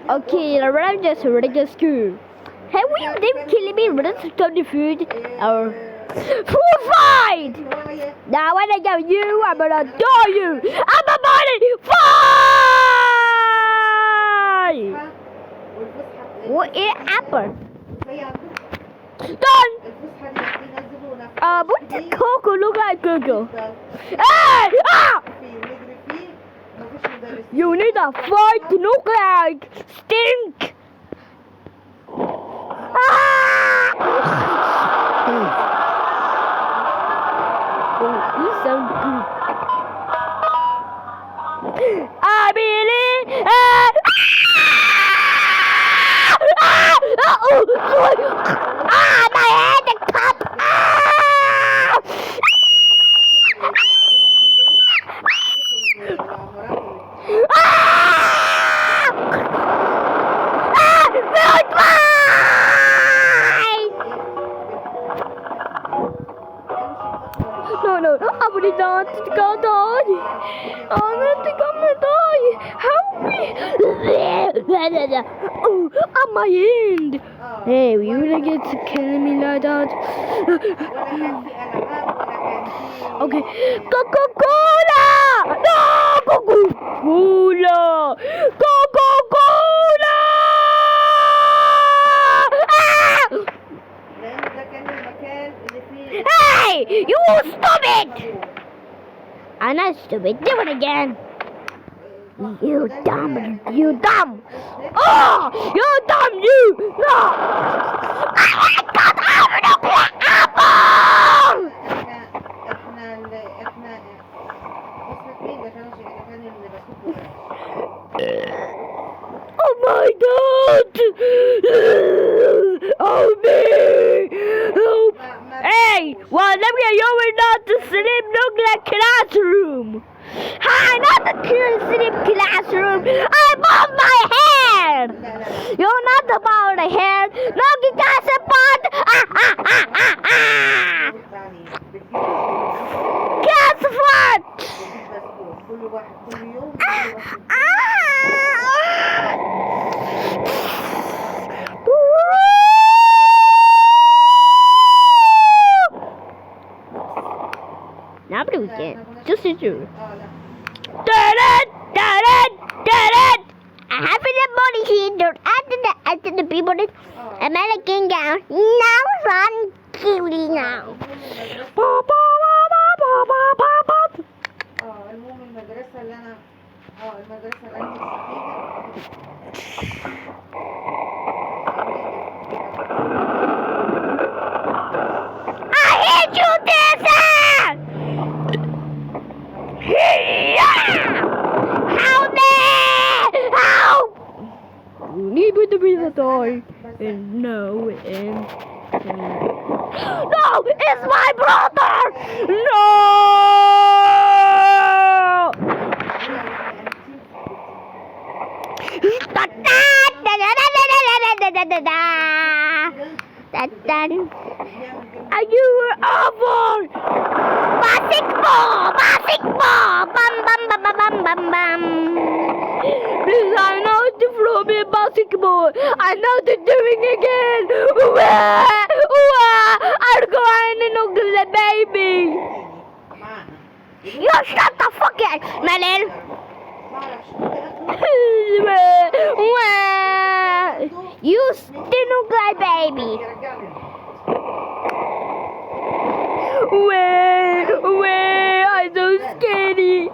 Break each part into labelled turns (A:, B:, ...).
A: Okay, I'm just ready to school. Hey, will you leave killing me with the stony food? Or food fight! Now when I get you, I'm gonna die you! I'm a body fight! What is happened? Done! What does Coco look like, Coco? Hey! Ah! You need a fight to look like stink! Ah! Oh, you sound good. I believe. My head, the cup. No, I'm gonna die. I'm gonna die. Help me. Oh, at my end. Hey, you really get to killing me like that? Okay. Coca-Cola! No! Coca-Cola! Coca-Cola! Hey! You stupid! I'm not stupid. Do it again. You dumb. Oh! You dumb, you! No! I got apple! Oh my God! Oh me! Help! Hey! Well, let me know we're not the same nuclear classroom! Hi, not the same classroom! I'm on my head! You're not about the head! No, you guys are bad! Guess what? Now what do we get? Just a do. I have the body here. After the people that I'm looking down. Now run, cutie now. I hate you, Tessa! Help me! Help! You need to be the toy. And no, no! It's my brother! No! Are you awful? Basketball! Bum bum bum bum bum bum bum. Please, I know to throw me basketball. I know to doing again. I'm going to look the baby. You shut the fuck up, Melon. You still look like baby. I'm so scary.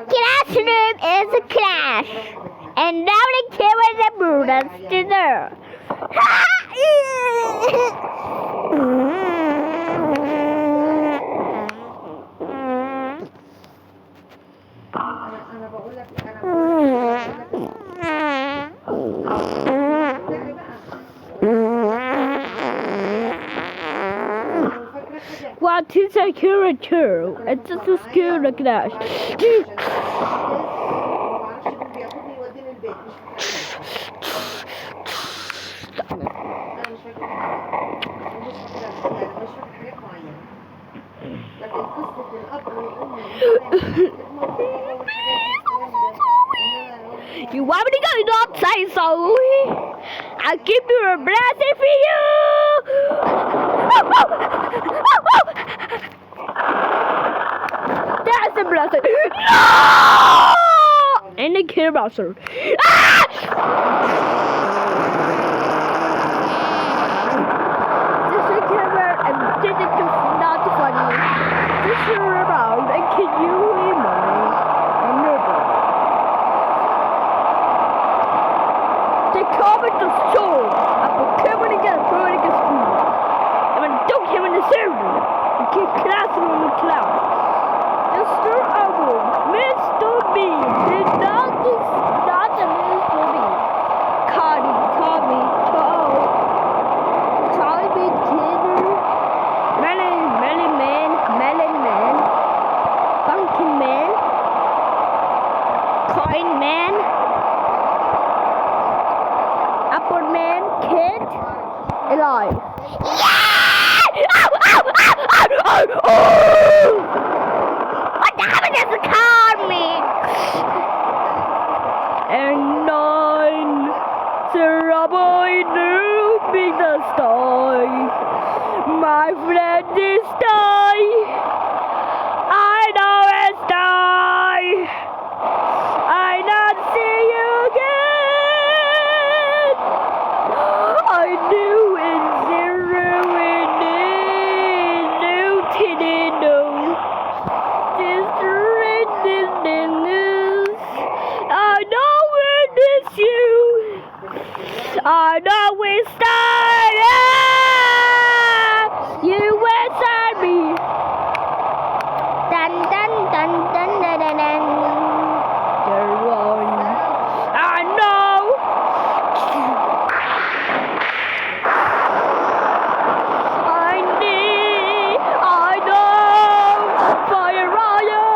A: Classroom is a class. And now the kid with the Buddha's dinner. What is a character? It's just a skill like that.
B: قصة الأب والأم والحاجات دي.
A: You want me to go? You don't say so. I'll keep you a blessing for you. That's a blessing. No! And the kid monster. Ah! This is a camera and did it to not funny. This is around and can you hear me? They come at the store. I put Kevin again, throw it against school. And when I don't have in the server, I keep classroom in the cloud. Mr. Owl, Mr. Bean, did not this, not the Mr. Bean. Cardi, Tommy, Charlie Big Kidder, Melon Man, Pumpkin Man, Coin Man, Apple Man, Kid, alive. Yeah! Ow, ow, ow, ow, ow, oh! What happened to the car, man? And 9, Sarah boy knew be the star. My friend is die. I know it's die. I not see you again. I knew in zero and new Tinino. Just written in news. I know it is you. I know we started. You inside me. Dun dun dun dun dun dun dun. You're one. I know. I know. Fire riot.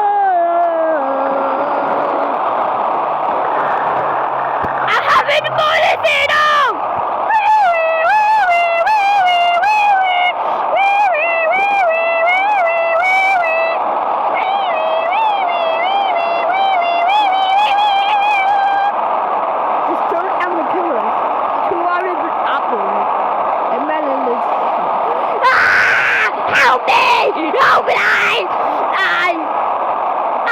A: I haven't bullet it out. Help me! Help me!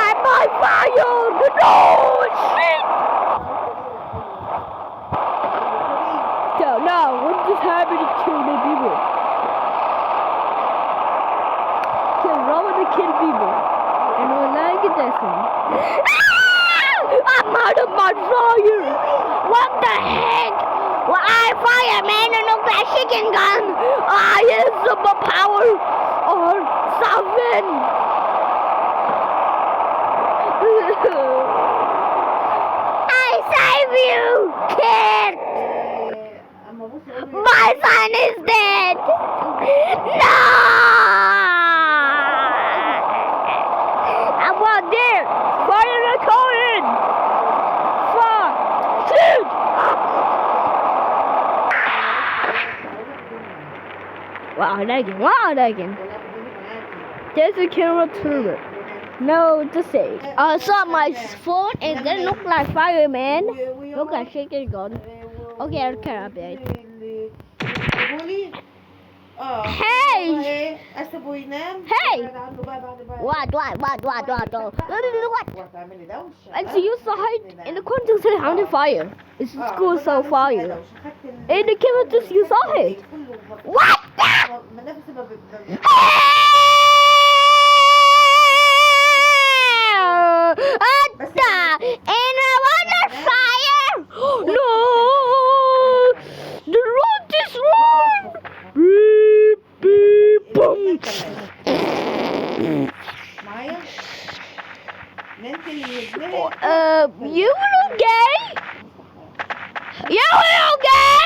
A: I'm on fire! No! Shit! So now, what just happened to kill the people? Kill Robert to kill people. And we're like it this one. I'm out of my fire! What the heck? Well, I fireman and no that chicken gun. I have super power or something. I save you, kid. My son is dead. No. I want there. Fire the Cohen. Fuck. Shoot. Wow, again. There's a camera turret. No, to say. I saw my phone and then look like fireman. Look like shaking gun. Okay, I can update. Hey! Hey! What? And so you saw it in the corner said on fire. It's the school so fire. And the camera just you saw it. What the? And I want fire! No! The road is wrong! Beep, beep, boom! You okay? You okay?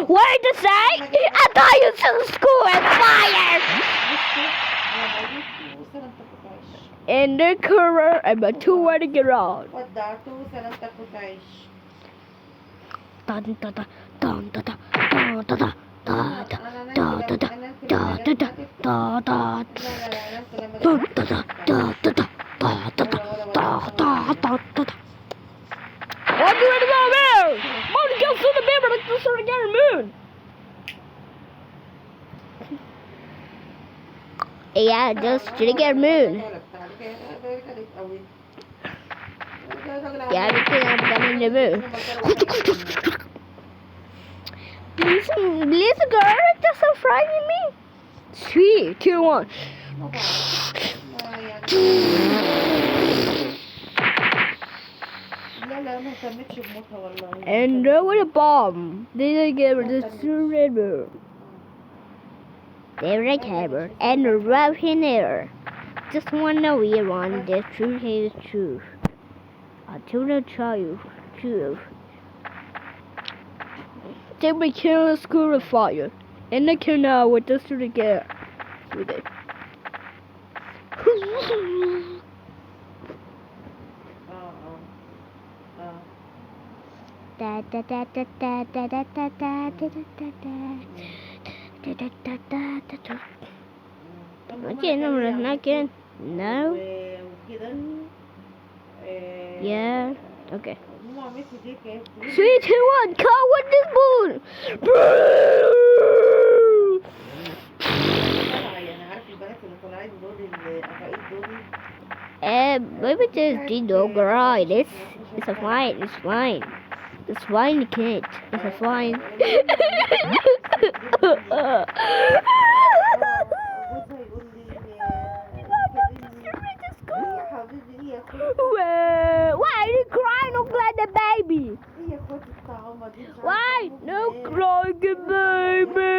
A: Wait a sec! I thought you took school and fire! In the corner, I'm a two-way garage. Dun, dun, dun, dun, dun, dun, dun, dun, What do you want to go there? Monica, see the baby, like this sort of get a moon. Yeah, just to get a moon. Yeah, because I'm getting the moon. Listen, girl, it's just so frightening me. 3, 2, 1. And there was a bomb. They didn't give her the river. They were camera and a rough in there. Just wanna we on the truth is truth. Until the truth. They were killing the school of fire. And they came out with this to the get with it. Da da da da da da da da da da da da. Again, I'm not again. No. Yeah. Okay. 3, 2, 1. Call with this moon. Maybe just the dog right. It's a fine. It's fine. It's fine, kid. It's a fine. Why are you crying? Look like the baby. Why? Look like a baby.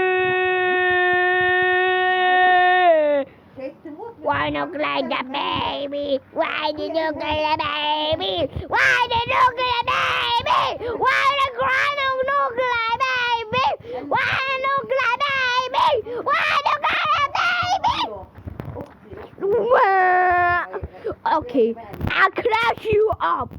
A: Why look like the baby? Why did you look like the baby? Why did you look like the baby? Why the crying? Look like baby? Why look like baby? Why look like baby? Okay, I'll crash you up.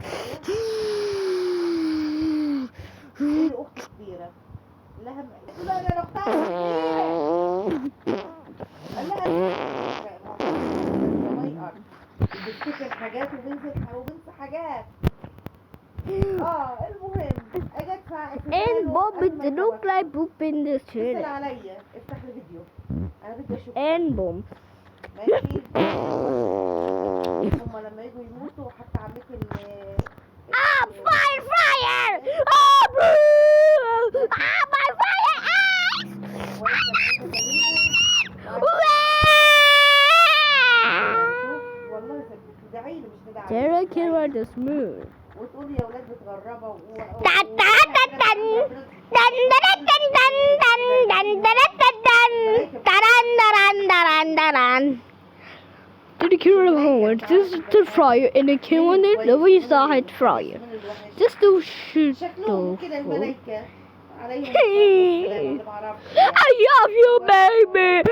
B: بتفتكر حاجات وبنسى حاجات. المهم اجت
A: And Bob it look like poop in the
B: اتصل
A: street.
B: عليا افتح لي فيديو انا بدي اشوف.
A: And boom.
B: ماشي. هما لما يجوا يموتوا حتى عمتي
A: Fire! My fire eyes!
B: والله تدعي لي مش تدعي.
A: Sarah came out the smooth.
B: وتقولي يا ولاد متغربه To the cure of Howard, this is the fryer, and the king on it, the way saw it fryer. Just to shoot شكلهم كده
A: the
B: الملايكه عليهم.
A: I love you, baby.